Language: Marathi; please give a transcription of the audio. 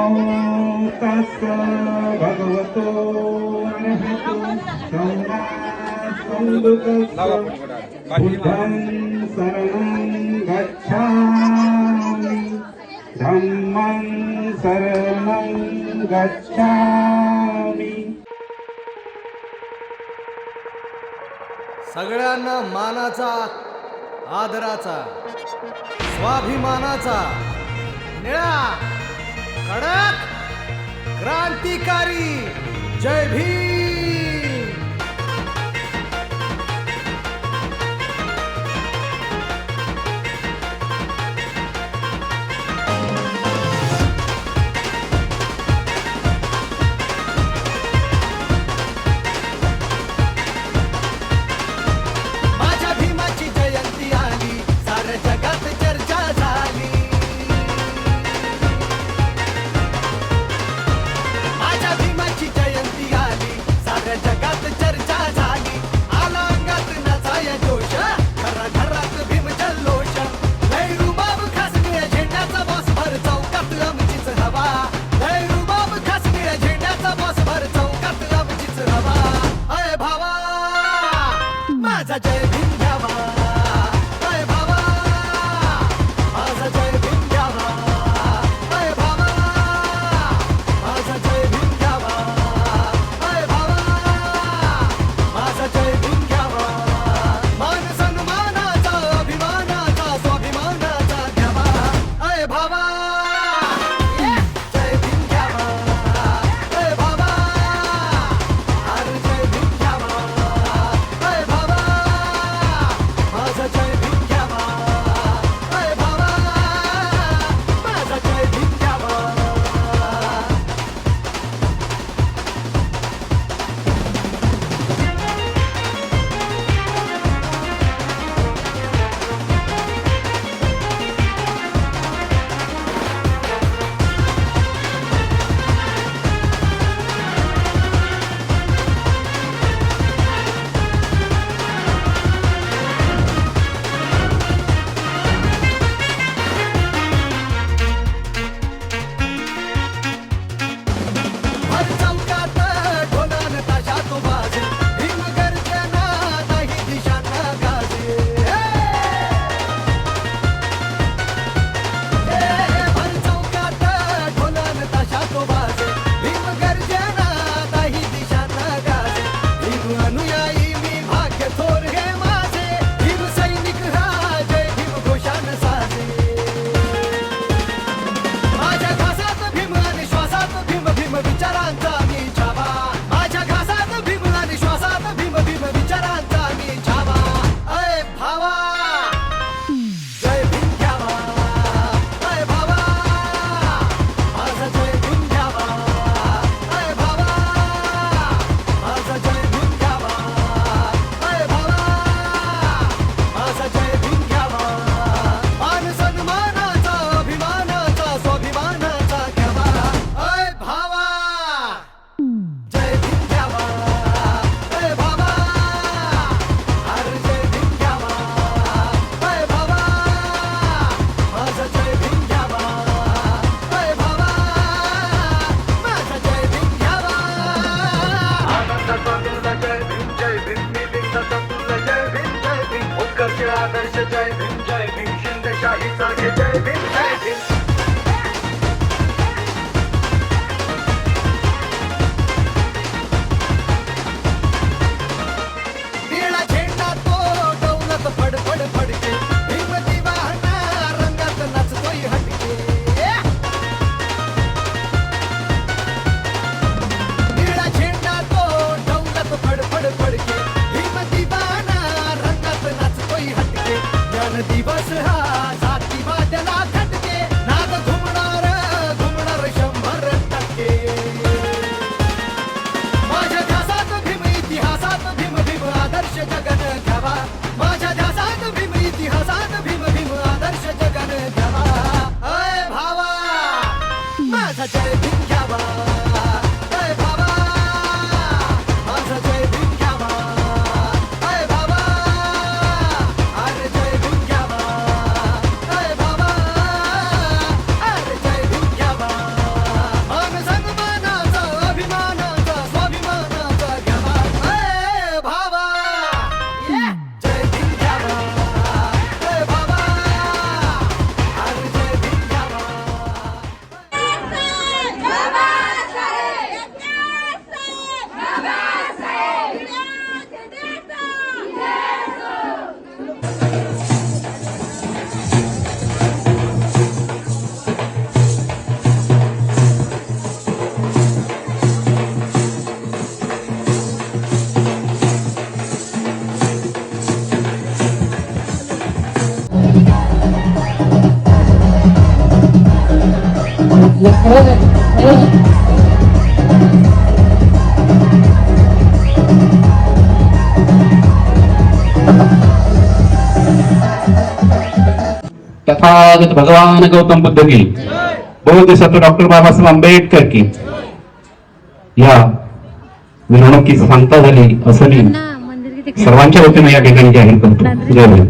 नमो तस्स भगवतो अरहतो सम्मा सम्बुद्धस्स बुद्धं शरणं गच्छामि धम्मं शरणं गच्छामि। सगळ्यांना मानाचा, आदराचा, स्वाभिमानाचा, निळा, कडक, क्रांतिकारी जय भीम। माझ्या भीमाची जयंती आली, साऱ्या जगात चर्चा झाली। माझ्या भीमाची जयंती आली, साऱ्या जगात चर्चा झाली। आला अंगात नाचाया जोश, घराघरात भीम जल्लोष। लय रुबाब खास निळ्या झेंड्याचा बॉस भर चौकात आमचीच हवा। लय रुबाब खास निळ्या झेंड्याचा बॉस भर चौकात आमचीच हवा। अय भावा माझा जय भीम घ्यावा, अय भावा माझा जय भीम घ्यावा, अय भावा माझा जय भीम घ्यावा, अय भावा माझा जय भीम घ्यावा। मान सन्मानाचा, अभिमानाचा, स्वाभिमानाचा घ्यावा, अय भावा जय भीम घ्यावा, अय भावा अरे जय भीम घ्यावा, अय भावा माझा जय भीम घ्यावा, अय भावा माझा जय भीम घ्यावा। भर चौकात ढोलान ताशात वाजे, भीम गर्जना नाही दिशांना गाजे। भर चौकात ढोलान ताशात वाजे, भीम गर्जना नाही दिशांना गाजे। भीम अनुयायी मी भाग्य थोर हे माझे, भीम सैनिक हा जय भीम घोषान साजे। माझ्या घासात भीम आणि श्वासात भीम भीम विचारांचा मी छावा। माझ्या घासात भीम आणि श्वासात भीम भीम विचारांचा मी छावा। अय भावा जय भीम घ्यावा, अय भावा माझा जय भीम घ्यावा, अय भावा माझा जय भीम घ्यावा, अय भावा माझा जय भीम घ्यावा। मान सन्मानाचा, अभिमानाचा, स्वाभिमानाचा घ्यावा, अय भावा जय भीम घ्यावा, अय भावा अरे जय भीम घ्यावा, अय भावा माझा जय भीम घ्यावा, अय भावा माझा जय भीम घ्यावा। आनंदाचा तुला जय भीम जय भीम, मिलिंदाचा तुला जय भीम जय भीम, उत्कर्ष आदर्श जय भीम जय भीम, शिंदेशाहीचा घे जय भीम जय भीम। निळा झेंडा तो डौलत फडफड फडके, भीम दिवाना रंगात नाचतोय हटके। निळा झेंडा तो डौलत फडफड फडके, भीम दिवाना रंगात नाचतोय हटके। ज्ञान दिवस हा जातीवाद्याला खटके, नाद घुमणार घुमणार 100%। माझ्या ध्यासात भीम इतिहासात भीम भीम आदर्श जगन घ्यावा। माझ्या ध्यासात भीम इतिहासात भीम भीम आदर्श जगन घ्यावा। अय भावा माझा जय भीम घ्यावा, अय भावा माझा जय भीम घ्यावा, अय भावा अरे जय भीम घ्यावा, अय भावा अरे जय भीम घ्यावा। तथागत भगवान गौतम बुद्ध की, बोधिसत्व डॉक्टर बाबासाहेब आंबेडकर की. या मिरवणुकीची सांगता झाली असं मी सर्वांच्या वतीने या ठिकाणी जाहीर करतो. जय भीम.